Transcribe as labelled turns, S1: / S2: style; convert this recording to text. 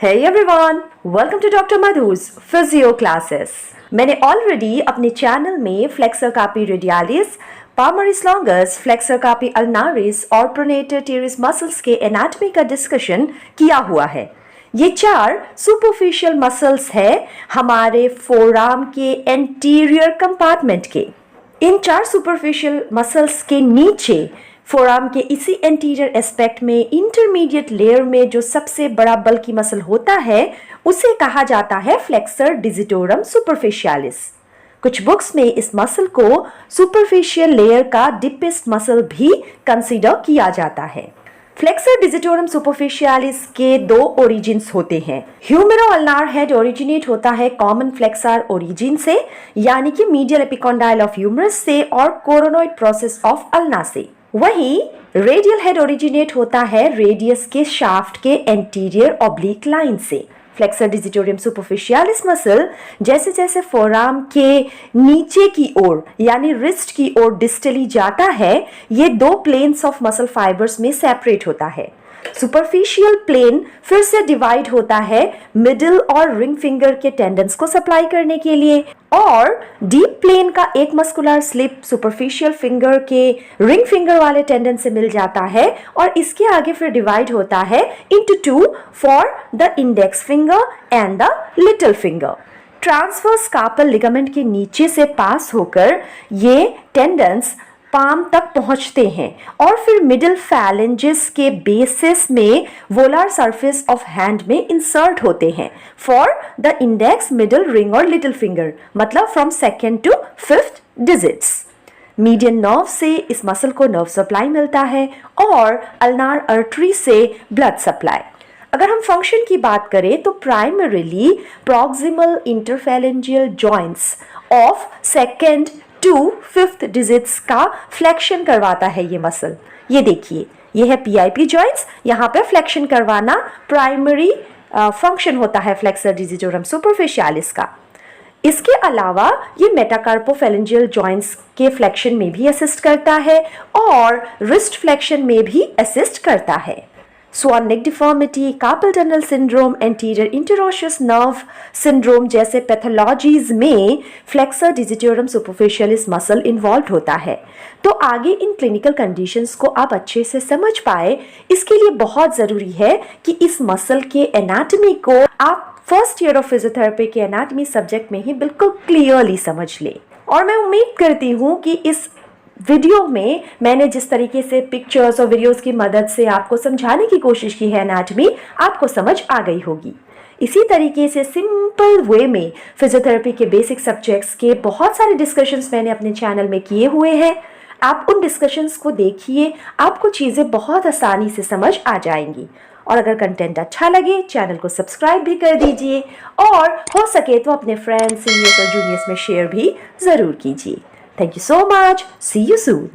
S1: Hey everyone, welcome to Dr. Madhu's Physio Classes. मैंने already अपने channel में flexor कार्पी radialis, पामरिस longus, flexor कार्पी अल्नारिस और pronator teres muscles के anatomy का डिस्कशन किया हुआ है। ये 4 सुपरफिशियल मसल्स है हमारे फोरआर्म के एंटीरियर कंपार्टमेंट के। इन 4 सुपरफिशियल मसल्स के नीचे फोरआर्म के इसी एंटीरियर एस्पेक्ट में इंटरमीडिएट लेयर में जो सबसे बड़ा बल्की मसल होता है उसे कहा जाता है फ्लेक्सर डिजिटोरम सुपरफिशियालिस। कुछ बुक्स में इस मसल को सुपरफिशियल लेयर का डीपेस्ट मसल भी कंसीडर किया जाता है। फ्लेक्सर डिजिटोरम सुपरफिशियालिस के 2 ओरिजिन्स होते हैं। ह्यूमेरो अल्नार हेड ओरिजिनेट होता है कॉमन फ्लेक्सर ओरिजिन से, यानी कि मीडियल एपिकॉन्डाइल ऑफ ह्यूमरस से और कोरोनॉइड प्रोसेस ऑफ अल्ना से। वहीं रेडियल हेड ओरिजिनेट होता है रेडियस के शाफ्ट के एंटीरियर ऑब्लिक लाइन से। फ्लेक्सर डिजिटोरियम सुपरफिशियालिस मसल जैसे जैसे फोरआर्म के नीचे की ओर यानी रिस्ट की ओर डिस्टली जाता है, ये 2 प्लेन्स ऑफ मसल फाइबर्स में सेपरेट होता है। सुपरफिशियल प्लेन फिर से डिवाइड होता है मिडिल और रिंग फिंगर के टेंडन्स को सप्लाई करने के लिए, और डीप प्लेन का एक मस्कुलर स्लिप सुपरफिशियल फिंगर के रिंग फिंगर वाले टेंडन से मिल जाता है और इसके आगे फिर डिवाइड होता है into 2 for the index finger and the little finger. Transverse carpal ligament के नीचे से पास होकर ये टेंडन्स पाम तक पहुंचते हैं और फिर मिडिल फैलेंजेस के बेसिस में वोलार सरफेस ऑफ हैंड में इंसर्ट होते हैं for the index, middle, ring और लिटिल फिंगर, मतलब from 2nd to 5th digits. Median nerve से इस मसल को नर्व सप्लाई मिलता है और अल्नार आर्टरी से ब्लड सप्लाई। अगर हम फंक्शन की बात करें तो primarily proximal interphalangeal joints of 2nd to 5th digits का फ्लेक्शन करवाता है ये मसल। ये देखिए, ये है PIP जॉइंट्स, यहाँ पे फ्लेक्शन करवाना प्राइमरी फंक्शन होता है फ्लेक्सर डिजिटोरम सुपरफिशियालिस का। इसके अलावा ये मेटाकार्पोफैलेंजियल जॉइंट्स के फ्लेक्शन में भी असिस्ट करता है और रिस्ट फ्लेक्शन में भी असिस्ट करता है। Swan neck deformity, carpal tunnel syndrome, anterior interosseous nerve syndrome जैसे पैथोलॉजीज में flexor digitorum superficialis muscle involve होता है। तो आगे इन क्लिनिकल कंडीशंस को आप अच्छे से समझ पाए, इसके लिए बहुत ज़रूरी है कि इस मसल के एनाटॉमी को आप फर्स्ट ईयर ऑफ फिजियोथेरेपी के एनाटॉमी सब्जेक्ट में ही बिल्कुल क्लियरली समझ लें। और मैं उम्मीद करती हूँ कि इस वीडियो में मैंने जिस तरीके से पिक्चर्स और वीडियोस की मदद से आपको समझाने की कोशिश की है एनाटॉमी, आपको समझ आ गई होगी। इसी तरीके से सिंपल वे में फिजियोथेरेपी के बेसिक सब्जेक्ट्स के बहुत सारे डिस्कशंस मैंने अपने चैनल में किए हुए हैं। आप उन डिस्कशंस को देखिए, आपको चीज़ें बहुत आसानी से समझ आ जाएंगी। और अगर कंटेंट अच्छा लगे चैनल को सब्सक्राइब भी कर दीजिए और हो सके तो अपने फ्रेंड्स, सीनियर्स और जूनियर्स में शेयर भी ज़रूर कीजिए। Thank you so much. See you soon.